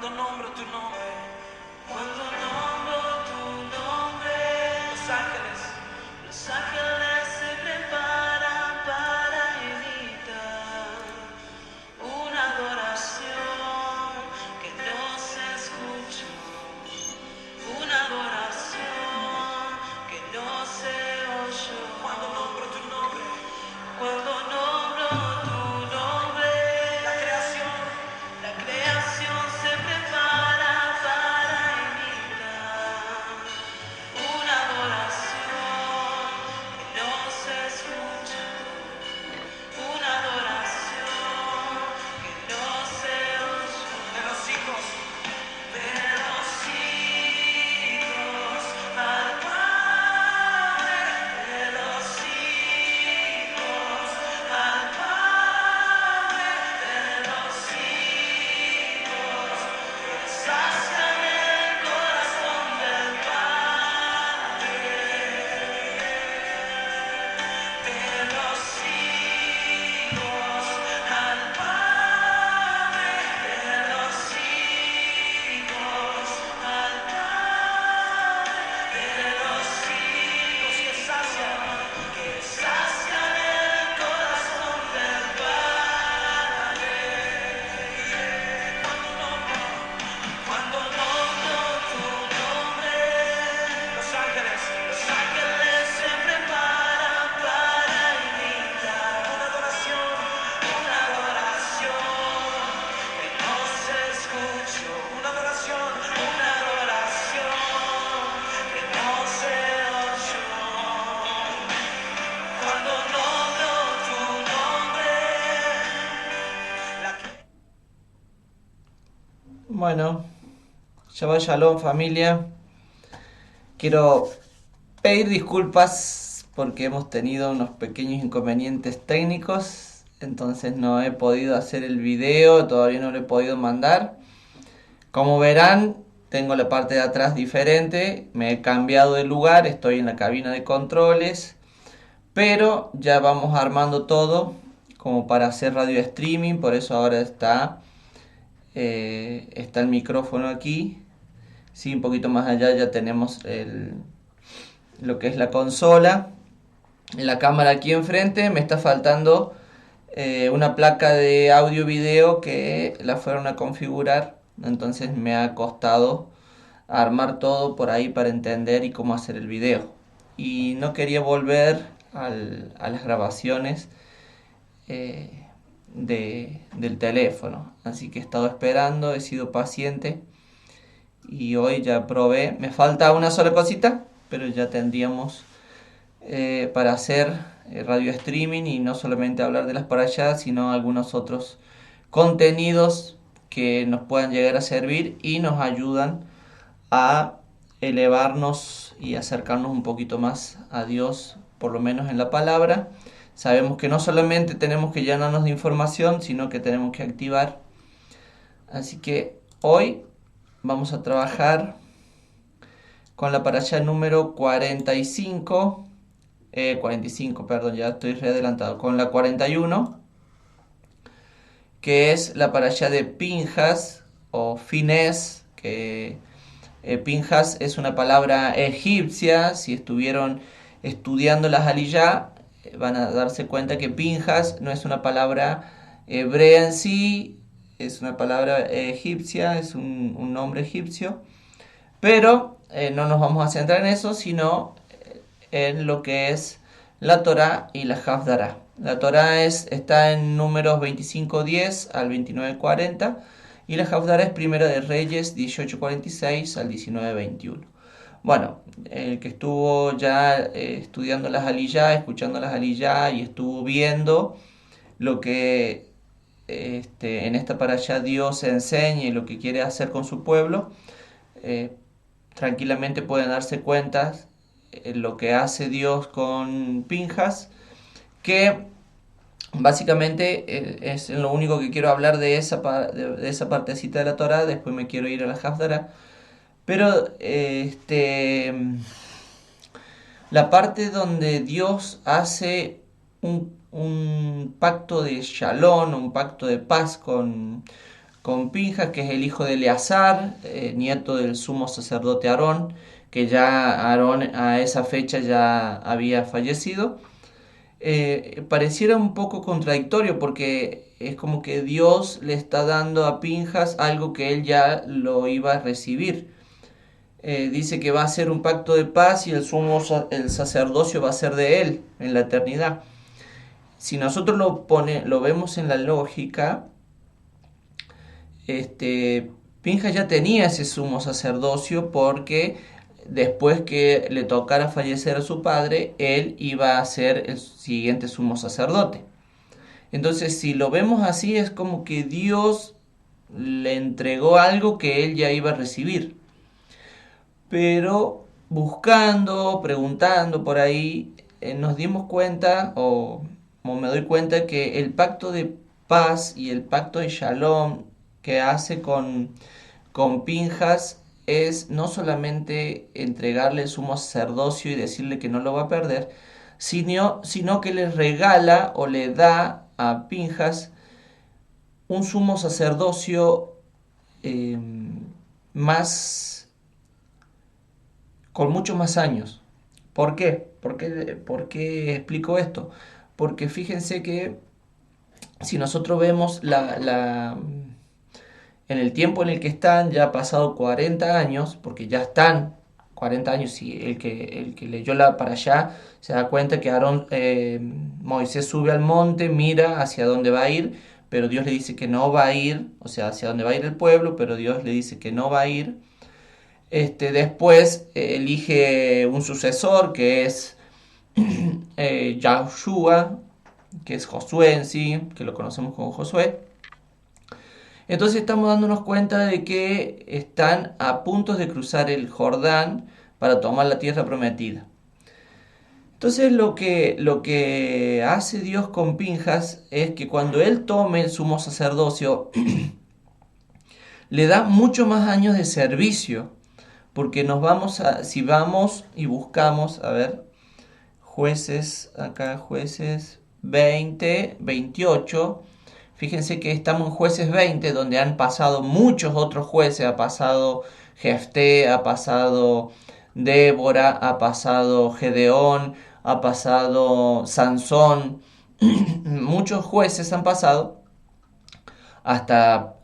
Cuando nombro tu nombre, cuando nombro tu nombre, los ángeles se preparan para imitar una adoración que no se escuchó, una adoración que no se oyó. Cuando nombro tu nombre, cuando nombro tu nombre, la creación se prepara para imitar una adoración que no se escucha, una adoración que no se oyó. De los hijos al Padre, de los hijos al Padre, de los hijos que sacian el corazón del Padre, de los hijos al Padre, de los hijos al Padre, de los hijos que sacian el corazón del Padre. Cuando nombro tu nombre, los ángeles se preparan para imitar una adoración que no se escuchó, una adoración que no se oyó. Cuando nombro tu nombre, Bueno, Shabbat Shalom familia. Quiero pedir disculpas porque hemos tenido unos pequeños inconvenientes técnicos. Entonces no he podido hacer el video, todavía no lo he podido mandar. Como verán, tengo la parte de atrás diferente. Me he cambiado de lugar, estoy en la cabina de controles. Pero ya vamos armando todo como para hacer radio streaming. Por eso ahora está el micrófono aquí. Sí, un poquito más allá ya tenemos lo que es la consola, la cámara aquí enfrente. Me está faltando una placa de audio video que la fueron a configurar, entonces me ha costado armar todo por ahí para entender y cómo hacer el video. Y no quería volver a las grabaciones del teléfono, así que he estado esperando, he sido paciente y hoy ya probé. Me falta una sola cosita, pero ya tendríamos para hacer radio streaming y no solamente hablar de las parashá, sino algunos otros contenidos que nos puedan llegar a servir y nos ayudan a elevarnos y acercarnos un poquito más a Dios, por lo menos en la palabra. Sabemos que no solamente tenemos que llenarnos de información, sino que tenemos que activar. Así que hoy vamos a trabajar con la parashá número 45, perdón, ya estoy readelantado, con la 41, que es la parashá de Pinjas o Finés, que Pinjas es una palabra egipcia. Si estuvieron estudiando las Aliyá, van a darse cuenta que Pinjas no es una palabra hebrea en sí, es una palabra egipcia, es un nombre egipcio, pero no nos vamos a centrar en eso, sino en lo que es la Torá y la Hafdará. La Torá está en números 25:10 al 29:40 y la Hafdará es Primera de Reyes 18:46 al 19:21. Bueno, el que estuvo ya estudiando las Aliyá, escuchando las Aliyá y estuvo viendo lo que en esta parashá Dios enseña y lo que quiere hacer con su pueblo, tranquilamente pueden darse cuenta lo que hace Dios con Pinjas, que básicamente es lo único que quiero hablar de esa partecita de la Torá. Después me quiero ir a la Hafdará, pero la parte donde Dios hace un pacto de shalom, un pacto de paz con Pinjas, que es el hijo de Eleazar, nieto del sumo sacerdote Aarón, que ya Aarón a esa fecha ya había fallecido. Pareciera un poco contradictorio porque es como que Dios le está dando a Pinjas algo que él ya lo iba a recibir. Dice que va a ser un pacto de paz y el sacerdocio va a ser de él en la eternidad. Si nosotros lo vemos en la lógica, Pinjas ya tenía ese sumo sacerdocio porque después que le tocara fallecer a su padre, él iba a ser el siguiente sumo sacerdote. Entonces, si lo vemos así, es como que Dios le entregó algo que él ya iba a recibir. Pero buscando, preguntando por ahí, nos dimos cuenta, o me doy cuenta, que el pacto de paz y el pacto de Shalom que hace con Pinjas es no solamente entregarle el sumo sacerdocio y decirle que no lo va a perder, sino que le regala o le da a Pinjas un sumo sacerdocio eh, más, con muchos más años. ¿Por qué? ¿Por qué explico esto? Porque fíjense que si nosotros vemos en el tiempo en el que están, ya ha pasado 40 años, porque ya están 40 años, y el que leyó la para allá se da cuenta que Moisés sube al monte, mira hacia dónde va a ir, pero Dios le dice que no va a ir, o sea, hacia dónde va a ir el pueblo, pero Dios le dice que no va a ir. Después elige un sucesor que es Yahushua, que es Josué en sí, que lo conocemos como Josué. Entonces estamos dándonos cuenta de que están a punto de cruzar el Jordán para tomar la tierra prometida. Entonces lo que hace Dios con Pinjas es que cuando él tome el sumo sacerdocio, le da mucho más años de servicio, porque si vamos y buscamos, a ver, jueces 20, 28, fíjense que estamos en jueces 20, donde han pasado muchos otros jueces, ha pasado Jefté, ha pasado Débora, ha pasado Gedeón, ha pasado Sansón, muchos jueces han pasado hasta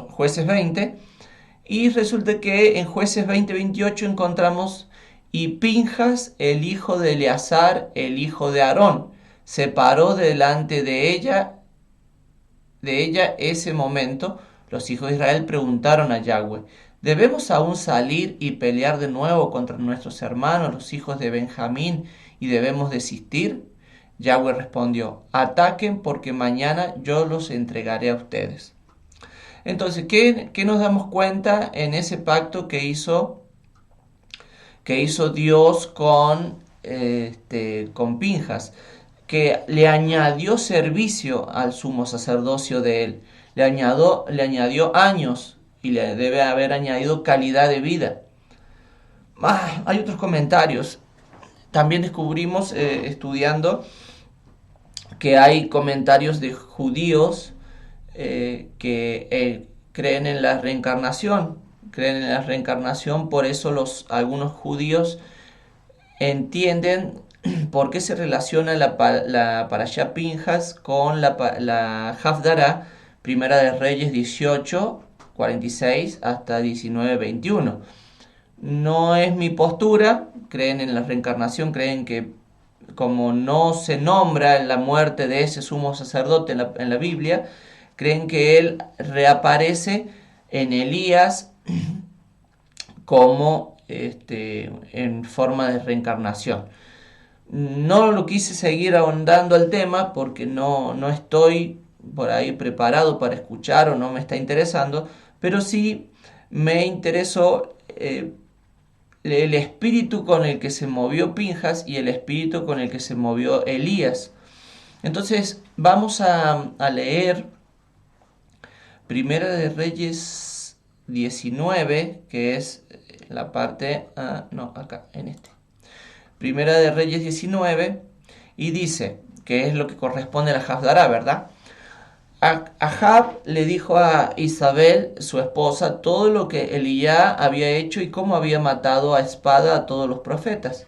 jueces 20, y resulta que en jueces 20-28 encontramos: y Pinjas, el hijo de Eleazar, el hijo de Aarón, se paró delante de ella ese momento. Los hijos de Israel preguntaron a Yahweh: ¿debemos aún salir y pelear de nuevo contra nuestros hermanos, los hijos de Benjamín, y debemos desistir? Yahweh respondió: ataquen, porque mañana yo los entregaré a ustedes. Entonces, ¿qué nos damos cuenta en ese pacto que hizo Dios con Pinjas? Que le añadió servicio al sumo sacerdocio de él, le añadió años, y le debe haber añadido calidad de vida. Hay otros comentarios. También descubrimos, estudiando, que hay comentarios de judíos que creen en la reencarnación. Por eso algunos judíos entienden por qué se relaciona la Parashá Pinjas con la Hafdará, Primera de Reyes 18, 46 hasta 19, 21. No es mi postura, creen en la reencarnación, creen que como no se nombra la muerte de ese sumo sacerdote en la Biblia, creen que él reaparece en Elías como en forma de reencarnación. No lo quise seguir ahondando al tema porque no estoy por ahí preparado para escuchar, o no me está interesando, pero sí me interesó el espíritu con el que se movió Pinjas y el espíritu con el que se movió Elías. Entonces vamos a leer Primera de Reyes 19, que es la parte... acá, en este. Primera de Reyes 19, y dice, que es lo que corresponde a la Hafdará, ¿verdad? Ahab le dijo a Isabel, su esposa, todo lo que Elías había hecho y cómo había matado a espada a todos los profetas.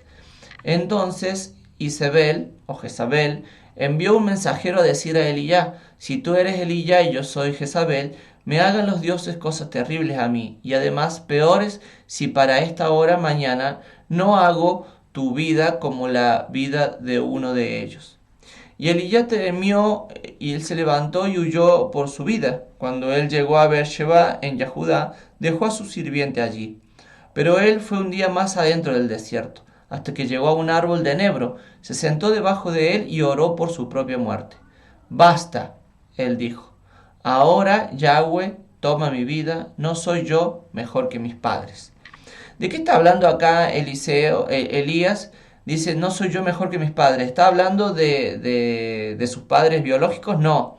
Entonces Isabel o Jezabel envió un mensajero a decir a Elías: si tú eres Elías y yo soy Jezabel, me hagan los dioses cosas terribles a mí, y además peores, si para esta hora mañana no hago tu vida como la vida de uno de ellos. Y Elías temió, y él se levantó y huyó por su vida. Cuando él llegó a Beersheba en Judá, dejó a su sirviente allí. Pero él fue un día más adentro del desierto, hasta que llegó a un árbol de enebro, se sentó debajo de él y oró por su propia muerte. Basta, él dijo. Ahora, Yahweh, toma mi vida, no soy yo mejor que mis padres. ¿De qué está hablando acá Elías? Dice, no soy yo mejor que mis padres. ¿Está hablando de sus padres biológicos? No,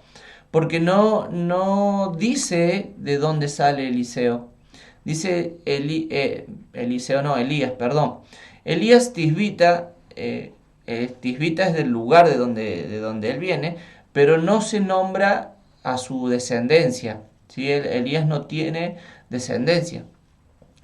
porque no dice de dónde sale Eliseo. Dice Eliseo, no, Elías, perdón. Elías Tisbita, Tisbita es del lugar de donde él viene, pero no se nombra a su descendencia. ¿Sí? Elías no tiene descendencia.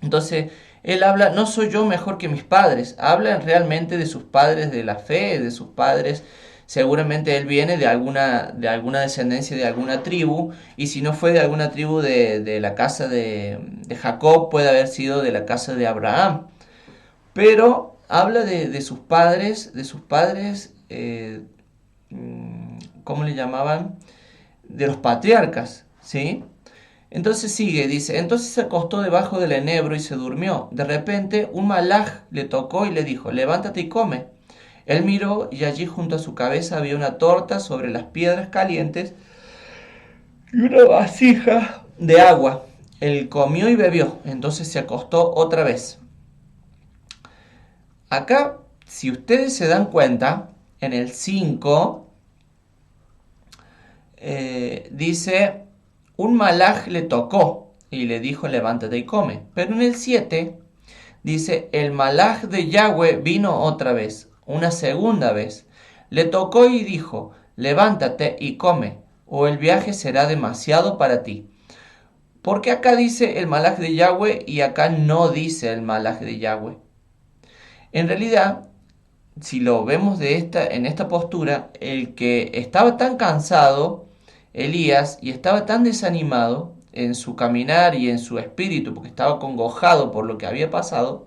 Entonces, él habla, no soy yo mejor que mis padres, habla realmente de sus padres de la fe, de sus padres. Seguramente él viene de alguna descendencia de alguna tribu, y si no fue de alguna tribu de la casa de Jacob, puede haber sido de la casa de Abraham. Pero habla de sus padres, ¿cómo le llamaban? De los patriarcas, ¿sí? Entonces sigue, dice, entonces se acostó debajo del enebro y se durmió. De repente un malaj le tocó y le dijo, levántate y come. Él miró y allí junto a su cabeza había una torta sobre las piedras calientes y una vasija de agua. Él comió y bebió, entonces se acostó otra vez. Acá, si ustedes se dan cuenta, en el 5 dice, un malaj le tocó y le dijo, levántate y come. Pero en el 7 dice, el malaj de Yahweh vino otra vez, una segunda vez. Le tocó y dijo, levántate y come, o el viaje será demasiado para ti. ¿Por qué acá dice el malaj de Yahweh y acá no dice el malaj de Yahweh? En realidad, si lo vemos en esta postura, el que estaba tan cansado, Elías, y estaba tan desanimado en su caminar y en su espíritu, porque estaba congojado por lo que había pasado,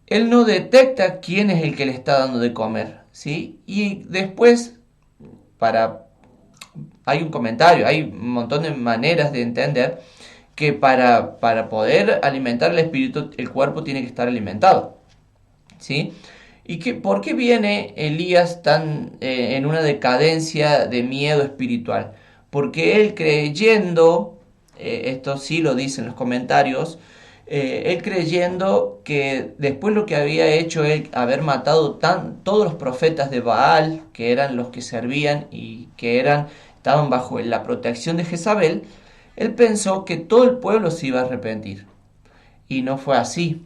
él no detecta quién es el que le está dando de comer, ¿sí? Y después, hay un comentario, hay un montón de maneras de entender que para poder alimentar el espíritu, el cuerpo tiene que estar alimentado, ¿sí? ¿Por qué viene Elías tan en una decadencia de miedo espiritual? Porque él creyendo, esto sí lo dicen los comentarios, él creyendo que después lo que había hecho él, haber matado todos los profetas de Baal, que eran los que servían y que estaban bajo la protección de Jezabel, él pensó que todo el pueblo se iba a arrepentir. Y no fue así.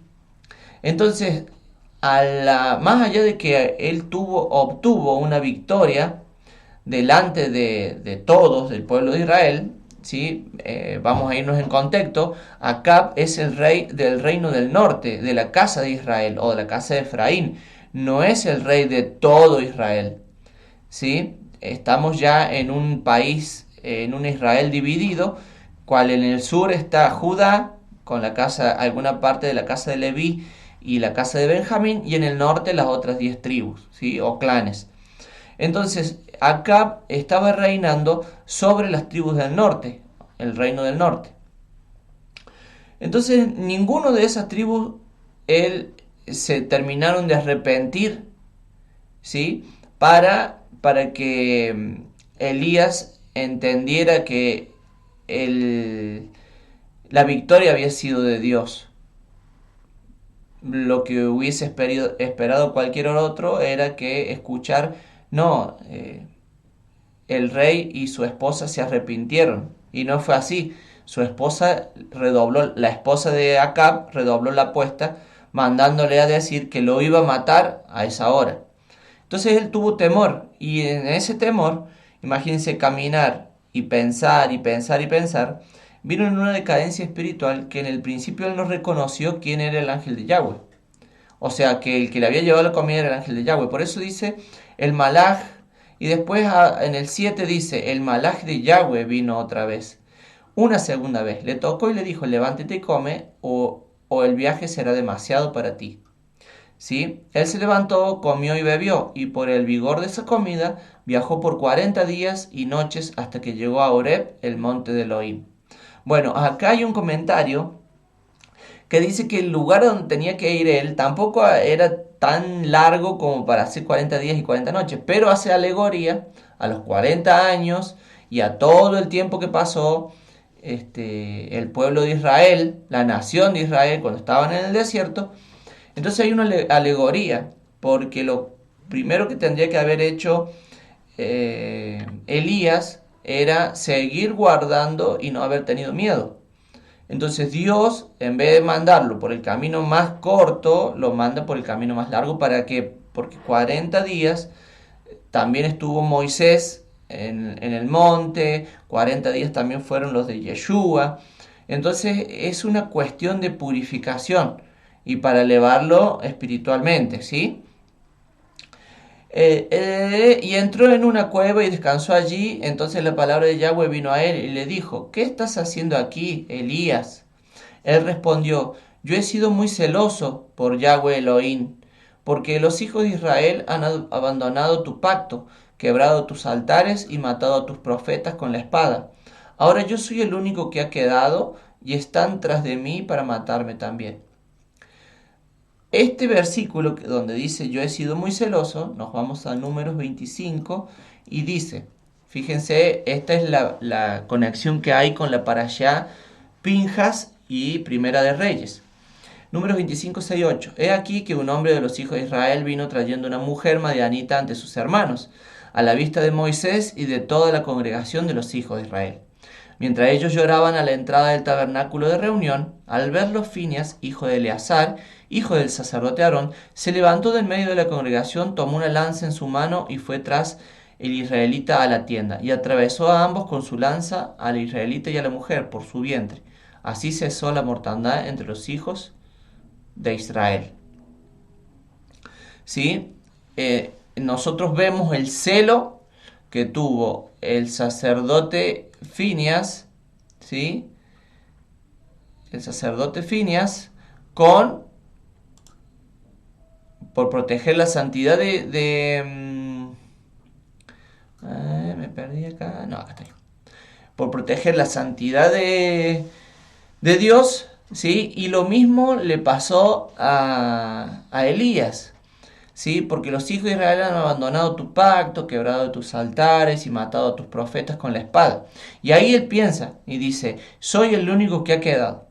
Entonces, más allá de que él obtuvo una victoria delante de todos, del pueblo de Israel, ¿sí? Vamos a irnos en contexto. Acab es el rey del reino del norte, de la casa de Israel o de la casa de Efraín. No es el rey de todo Israel, ¿sí? Estamos ya en un país, en un Israel dividido, cual en el sur está Judá, con alguna parte de la casa de Leví y la casa de Benjamín, y en el norte las otras 10 tribus, ¿sí? O clanes. Entonces, Acab estaba reinando sobre las tribus del norte, el reino del norte. Entonces, ninguno de esas tribus se terminaron de arrepentir, ¿sí? Para que Elías entendiera que la victoria había sido de Dios. Lo que hubiese esperado cualquier otro era que escuchar, no, el rey y su esposa se arrepintieron, y no fue así. La esposa de Acab redobló la apuesta, mandándole a decir que lo iba a matar a esa hora. Entonces él tuvo temor, y en ese temor Imagínense caminar y pensar y pensar y pensar. Vino en una decadencia espiritual que en el principio él no reconoció quién era el ángel de Yahweh. O sea, que el que le había llevado la comida era el ángel de Yahweh. Por eso dice el malaj. Y después en el 7 dice, el malaj de Yahweh vino otra vez. Una segunda vez. Le tocó y le dijo, levántate y come o el viaje será demasiado para ti. ¿Sí? Él se levantó, comió y bebió, y por el vigor de esa comida viajó por 40 días y noches hasta que llegó a Horeb, el monte de Elohim. Bueno, acá hay un comentario que dice que el lugar donde tenía que ir él tampoco era tan largo como para hacer 40 días y 40 noches, pero hace alegoría a los 40 años y a todo el tiempo que pasó el pueblo de Israel, la nación de Israel, cuando estaban en el desierto. Entonces hay una alegoría, porque lo primero que tendría que haber hecho Elías era seguir guardando y no haber tenido miedo. Entonces Dios, en vez de mandarlo por el camino más corto, lo manda por el camino más largo. ¿Para qué? Porque 40 días también estuvo Moisés en el monte, 40 días también fueron los de Yeshua. Entonces es una cuestión de purificación y para elevarlo espiritualmente, ¿sí? Y entró en una cueva y descansó allí. Entonces la palabra de Yahweh vino a él y le dijo, ¿qué estás haciendo aquí, Elías? Él respondió, yo he sido muy celoso por Yahweh Elohim, porque los hijos de Israel han abandonado tu pacto, quebrado tus altares y matado a tus profetas con la espada. Ahora yo soy el único que ha quedado y están tras de mí para matarme también. Este versículo donde dice yo he sido muy celoso, nos vamos a Números 25 y dice, fíjense, esta es la conexión que hay con la parashá Pinjas y Primera de Reyes. Números 25, 6, 8. He aquí que un hombre de los hijos de Israel vino trayendo una mujer madianita ante sus hermanos, a la vista de Moisés y de toda la congregación de los hijos de Israel. Mientras ellos lloraban a la entrada del tabernáculo de reunión, al verlo Finias, hijo de Eleazar, hijo del sacerdote Aarón, se levantó del medio de la congregación, tomó una lanza en su mano y fue tras el israelita a la tienda, y atravesó a ambos con su lanza, al israelita y a la mujer, por su vientre. Así cesó la mortandad entre los hijos de Israel. ¿Sí? Nosotros vemos el celo que tuvo el sacerdote Finias, ¿sí? El sacerdote Finias por proteger la santidad me perdí acá. No, acá está. Por proteger la santidad de Dios, ¿sí? Y lo mismo le pasó a Elías, ¿sí? Porque los hijos de Israel han abandonado tu pacto, quebrado tus altares y matado a tus profetas con la espada. Y ahí él piensa y dice, soy el único que ha quedado.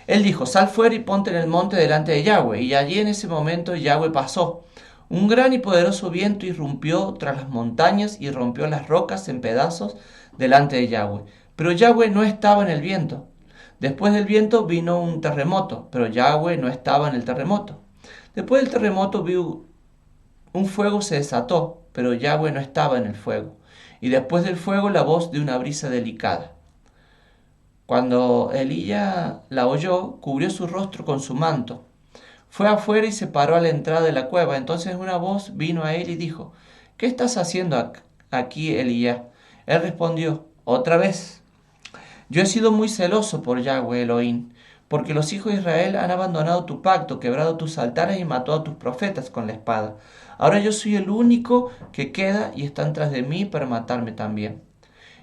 Él dijo, sal fuera y ponte en el monte delante de Yahweh. Y allí en ese momento Yahweh pasó. Un gran y poderoso viento irrumpió tras las montañas y rompió las rocas en pedazos delante de Yahweh. Pero Yahweh no estaba en el viento. Después del viento vino un terremoto, pero Yahweh no estaba en el terremoto. Después del terremoto un fuego se desató, pero Yahweh no estaba en el fuego. Y después del fuego la voz de una brisa delicada. Cuando Elías la oyó, cubrió su rostro con su manto. Fue afuera y se paró a la entrada de la cueva. Entonces una voz vino a él y dijo, ¿qué estás haciendo aquí, Elías? Él respondió, otra vez. Yo he sido muy celoso por Yahweh Elohim, porque los hijos de Israel han abandonado tu pacto, quebrado tus altares y matado a tus profetas con la espada. Ahora yo soy el único que queda y están tras de mí para matarme también.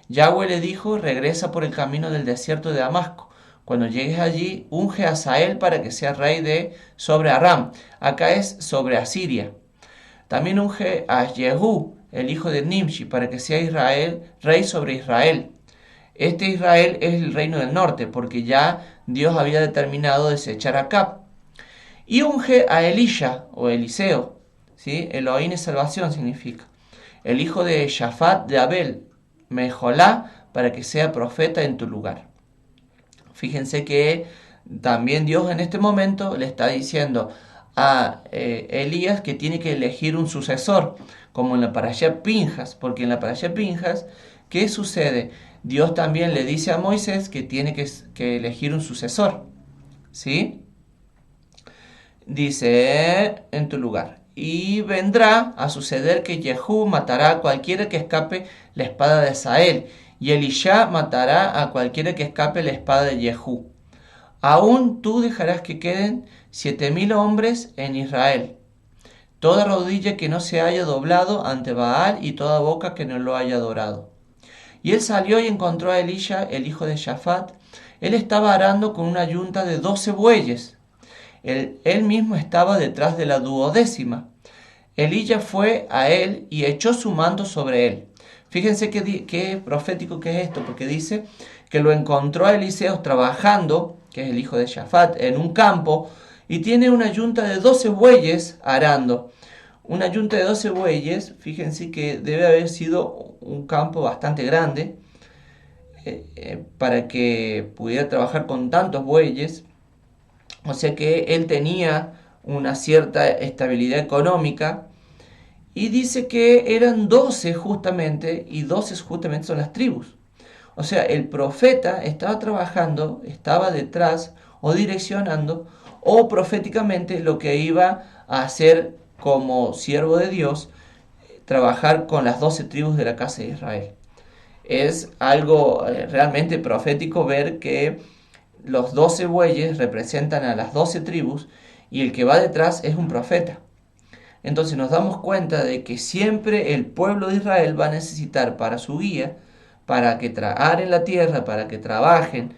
Yahweh le dijo, regresa por el camino del desierto de Damasco. Cuando llegues allí, unge a Hazael para que sea rey sobre Aram. Acá es sobre Asiria. También unge a Jehú, el hijo de Nimshi, para que sea rey sobre Israel. Este Israel es el reino del norte, porque ya Dios había determinado desechar a Acab. Y unge a Elisha, o Eliseo, ¿sí? Elohim es salvación significa. El hijo de Shafat de Abel, Mejolá, para que sea profeta en tu lugar. Fíjense que también Dios en este momento le está diciendo a Elías que tiene que elegir un sucesor, como en la parashá Pinjas, porque en la parashá Pinjas, ¿qué sucede? Dios también le dice a Moisés que tiene que elegir un sucesor, ¿sí? Dice en tu lugar, y vendrá a suceder que Jehú matará a cualquiera que escape la espada de Asael, y Elisha matará a cualquiera que escape la espada de Jehú. Aún tú dejarás que queden 7.000 hombres en Israel, toda rodilla que no se haya doblado ante Baal y toda boca que no lo haya adorado. Y él salió y encontró a Elisha, el hijo de Shafat. Él estaba arando con una yunta de 12 bueyes. Él mismo estaba detrás de la duodécima. Elías fue a él y echó su manto sobre él. Fíjense qué profético que es esto, porque dice que lo encontró a Eliseo trabajando, que es el hijo de Shafat, en un campo, y tiene una yunta de 12 bueyes arando. Una yunta de 12 bueyes, fíjense que debe haber sido un campo bastante grande para que pudiera trabajar con tantos bueyes. O sea que él tenía una cierta estabilidad económica. Y dice que eran 12 justamente, y 12 justamente son las tribus. O sea, el profeta estaba trabajando, estaba detrás o direccionando, o proféticamente lo que iba a hacer como siervo de Dios, trabajar con las 12 tribus de la casa de Israel. Es algo realmente profético ver que los 12 bueyes representan a las 12 tribus y el que va detrás es un profeta. Entonces nos damos cuenta de que siempre el pueblo de Israel va a necesitar para su guía, para que aren la tierra, para que trabajen,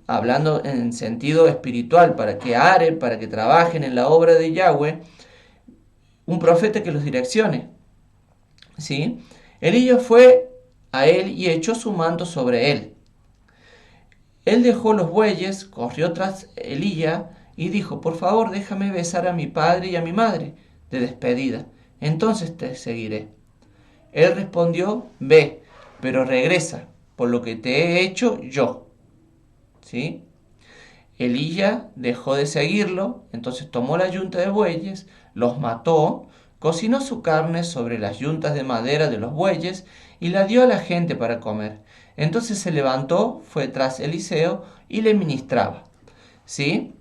hablando en sentido espiritual, para que aren, para que trabajen en la obra de Yahweh, un profeta que los direccione. ¿Sí? Elías fue a él y echó su manto sobre él. Él dejó los bueyes, corrió tras Elías y dijo: por favor, déjame besar a mi padre y a mi madre de despedida, entonces te seguiré. Él respondió: ve, pero regresa, por lo que te he hecho yo. ¿Sí? Elías dejó de seguirlo, entonces tomó la yunta de bueyes, los mató, cocinó su carne sobre las yuntas de madera de los bueyes y la dio a la gente para comer. Entonces se levantó, fue tras Eliseo y le ministraba. ¿Sí?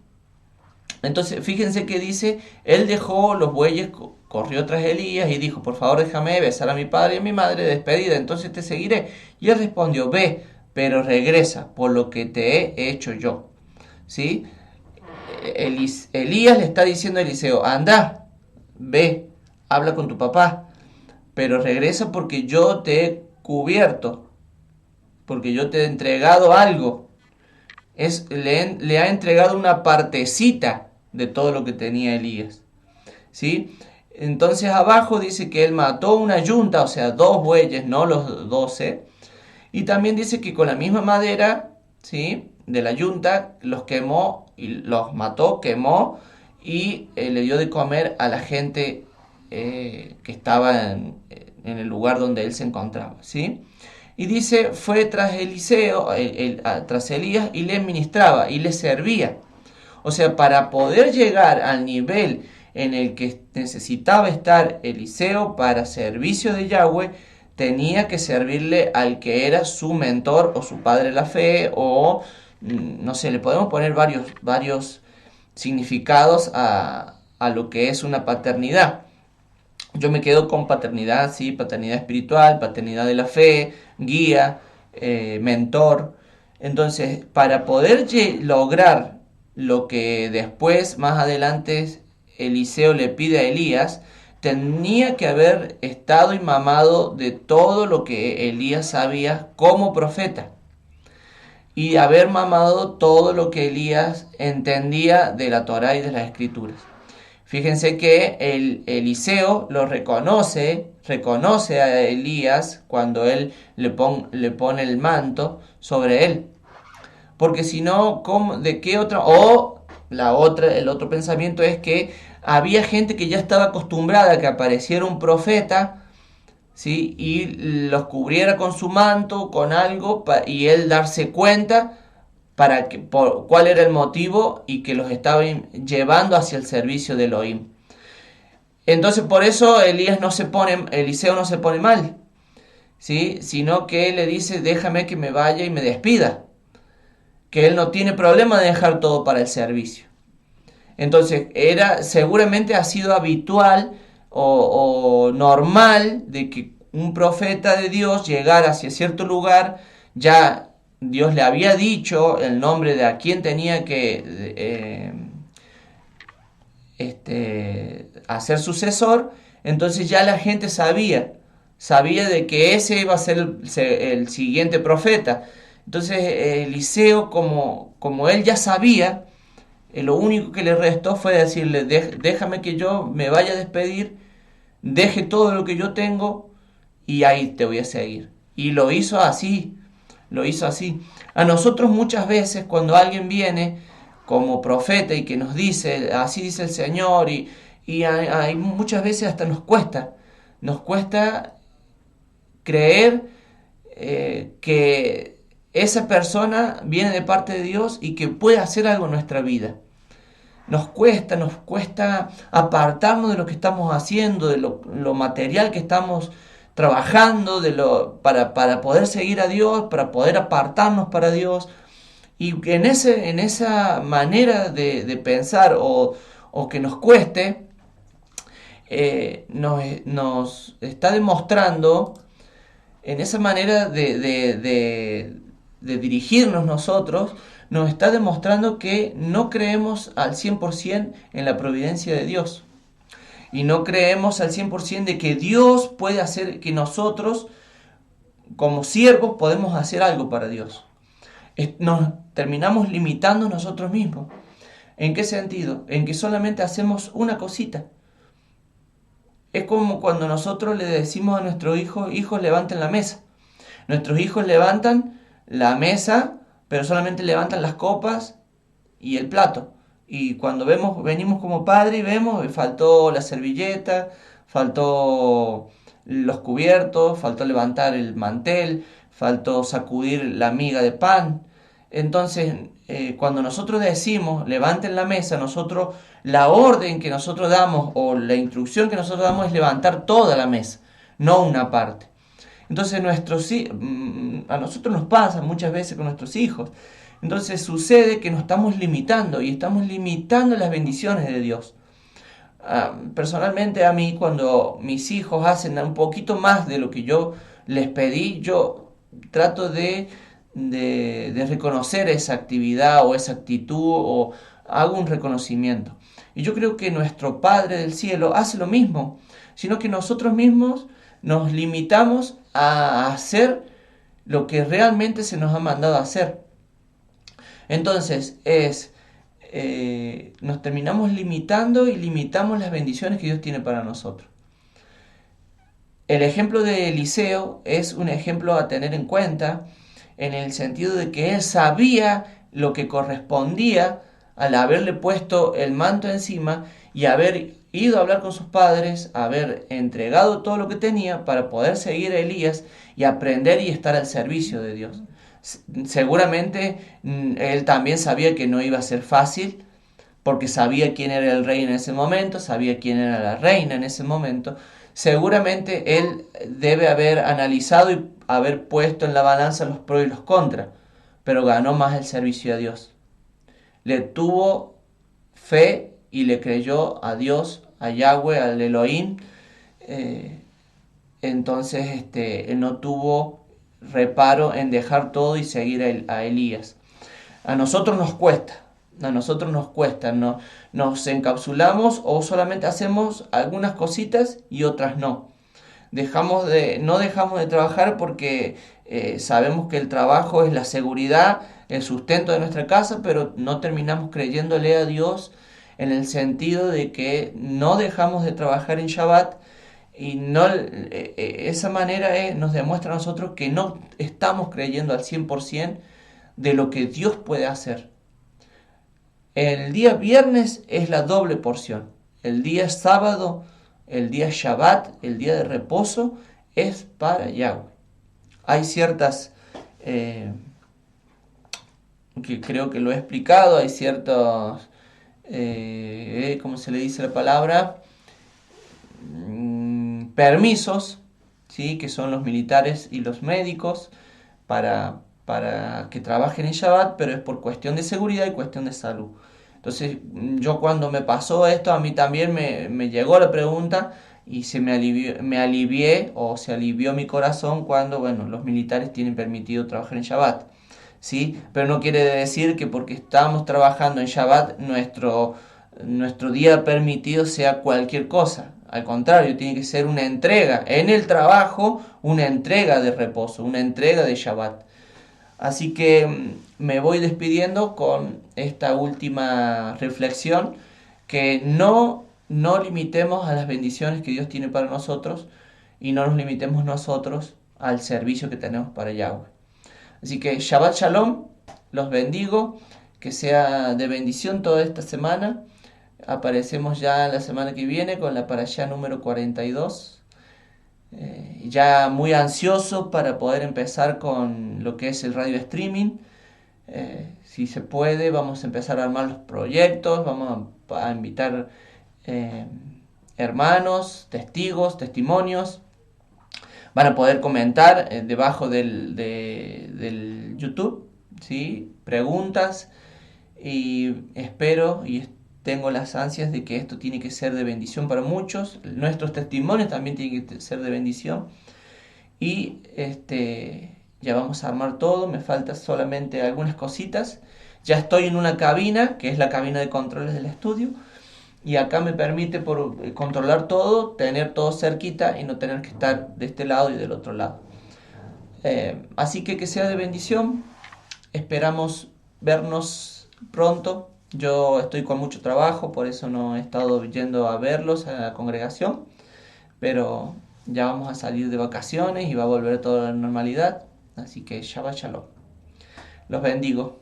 Entonces fíjense que dice, él dejó los bueyes, corrió tras Elías y dijo: por favor, déjame besar a mi padre y a mi madre de despedida, entonces te seguiré. Y él respondió: ve, pero regresa, por lo que te he hecho yo. ¿Sí? Elías le está diciendo a Eliseo: anda, ve, habla con tu papá, pero regresa porque yo te he cubierto, porque yo te he entregado algo. Le ha entregado una partecita de todo lo que tenía Elías. ¿Sí? Entonces abajo dice que él mató una yunta, o sea, 2 bueyes, no los 12. Y también dice que con la misma madera, ¿sí?, de la yunta los quemó, y los mató, quemó y le dio de comer a la gente que estaba en el lugar donde él se encontraba. ¿Sí? Y dice, fue tras Eliseo, tras Elías, y le ministraba y le servía. O sea, para poder llegar al nivel en el que necesitaba estar Eliseo para servicio de Yahweh, tenía que servirle al que era su mentor o su padre de la fe, o no sé, le podemos poner varios significados a lo que es una paternidad. Yo me quedo con paternidad, sí, paternidad espiritual, paternidad de la fe, guía, mentor. Entonces, para poder lograr lo que después, más adelante, Eliseo le pide a Elías, tenía que haber estado y mamado de todo lo que Elías sabía como profeta, y haber mamado todo lo que Elías entendía de la Torá y de las Escrituras. Fíjense que Eliseo lo reconoce a Elías cuando él le pone el manto sobre él. Porque si no, ¿de qué otra? El otro pensamiento es que había gente que ya estaba acostumbrada a que apareciera un profeta, ¿sí?, y los cubriera con su manto, con algo, y él darse cuenta cuál era el motivo y que los estaba llevando hacia el servicio de Elohim. Entonces por eso Eliseo no se pone mal, ¿sí? Sino que él le dice, déjame que me vaya y me despida, que él no tiene problema de dejar todo para el servicio. Entonces seguramente ha sido habitual o normal de que un profeta de Dios llegara hacia cierto lugar, ya Dios le había dicho el nombre de a quién tenía que hacer sucesor, entonces ya la gente sabía de que ese iba a ser el siguiente profeta. Entonces Eliseo, como él ya sabía, lo único que le restó fue decirle, déjame que yo me vaya a despedir, deje todo lo que yo tengo y ahí te voy a seguir. Y lo hizo así. A nosotros muchas veces cuando alguien viene como profeta y que nos dice, así dice el Señor, y hay muchas veces hasta nos cuesta creer que esa persona viene de parte de Dios y que puede hacer algo en nuestra vida. Nos cuesta apartarnos de lo que estamos haciendo, de lo material que estamos trabajando, para poder seguir a Dios, para poder apartarnos para Dios. Y en esa manera de pensar o que nos cueste, nos está demostrando, en esa manera de dirigirnos nosotros, nos está demostrando que no creemos al 100% en la providencia de Dios. Y no creemos al 100% de que Dios puede hacer, que nosotros como siervos podemos hacer algo para Dios. Nos terminamos limitando nosotros mismos. ¿En qué sentido? En que solamente hacemos una cosita. Es como cuando nosotros le decimos a nuestros hijos levanten la mesa. Nuestros hijos levantan la mesa, pero solamente levantan las copas y el plato. Y cuando venimos como padre y vemos, faltó la servilleta, faltó los cubiertos, faltó levantar el mantel, faltó sacudir la miga de pan. Entonces, cuando nosotros decimos levanten la mesa, la orden que nosotros damos o la instrucción que nosotros damos es levantar toda la mesa, no una parte. Entonces a nosotros nos pasa muchas veces con nuestros hijos. Entonces sucede que nos estamos limitando y estamos limitando las bendiciones de Dios. Personalmente a mí, cuando mis hijos hacen un poquito más de lo que yo les pedí, yo trato de reconocer esa actividad o esa actitud o hago un reconocimiento. Y yo creo que nuestro Padre del Cielo hace lo mismo, sino que nosotros mismos nos limitamos a hacer lo que realmente se nos ha mandado a hacer. Entonces nos terminamos limitando y limitamos las bendiciones que Dios tiene para nosotros. El ejemplo de Eliseo es un ejemplo a tener en cuenta en el sentido de que él sabía lo que correspondía al haberle puesto el manto encima y haber ido a hablar con sus padres, haber entregado todo lo que tenía para poder seguir a Elías y aprender y estar al servicio de Dios. Seguramente él también sabía que no iba a ser fácil, porque sabía quién era el rey en ese momento, sabía quién era la reina en ese momento. Seguramente él debe haber analizado y haber puesto en la balanza los pros y los contras, pero ganó más el servicio a Dios. Le tuvo fe y le creyó a Dios, a Yahweh, al Elohim. Entonces él no tuvo reparo en dejar todo y seguir a Elías. A nosotros nos cuesta, nos encapsulamos o solamente hacemos algunas cositas y otras no. No dejamos de trabajar porque sabemos que el trabajo es la seguridad, el sustento de nuestra casa, pero no terminamos creyéndole a Dios en el sentido de que no dejamos de trabajar en Shabbat y esa manera nos demuestra a nosotros que no estamos creyendo al 100% de lo que Dios puede hacer. El día viernes es la doble porción. El día sábado, el día Shabbat, el día de reposo, es para Yahweh. Hay ciertas que creo que lo he explicado, hay ciertos, ¿cómo se le dice la palabra? Permisos, ¿sí? Que son los militares y los médicos para que trabajen en Shabbat, pero es por cuestión de seguridad y cuestión de salud. Entonces, yo cuando me pasó esto, a mí también me llegó la pregunta y me alivié o se alivió mi corazón cuando, bueno, los militares tienen permitido trabajar en Shabbat. ¿Sí? Pero no quiere decir que porque estamos trabajando en Shabbat nuestro día permitido sea cualquier cosa. Al contrario, tiene que ser una entrega en el trabajo, una entrega de reposo, una entrega de Shabbat. Así que me voy despidiendo con esta última reflexión, que no limitemos a las bendiciones que Dios tiene para nosotros y no nos limitemos nosotros al servicio que tenemos para Yahweh. Así que Shabbat Shalom, los bendigo, que sea de bendición toda esta semana. Aparecemos ya la semana que viene con la parashá número 42. Ya muy ansioso para poder empezar con lo que es el radio streaming. Si se puede, vamos a empezar a armar los proyectos, vamos a invitar eh, hermanos, testigos, testimonios. Van a poder comentar debajo del YouTube, ¿sí? Preguntas, y espero y tengo las ansias de que esto tiene que ser de bendición para muchos. Nuestros testimonios también tienen que ser de bendición. Y ya vamos a armar todo, me falta solamente algunas cositas. Ya estoy en una cabina, que es la cabina de controles del estudio, y acá me permite controlar todo, tener todo cerquita y no tener que estar de este lado y del otro lado. Así que sea de bendición. Esperamos vernos pronto. Yo estoy con mucho trabajo, por eso no he estado yendo a verlos a la congregación, pero ya vamos a salir de vacaciones y va a volver toda la normalidad. Así que Shabbat Shalom. Los bendigo.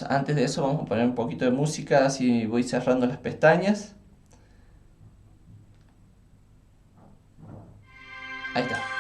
Antes de eso vamos a poner un poquito de música, así voy cerrando las pestañas. Ahí está.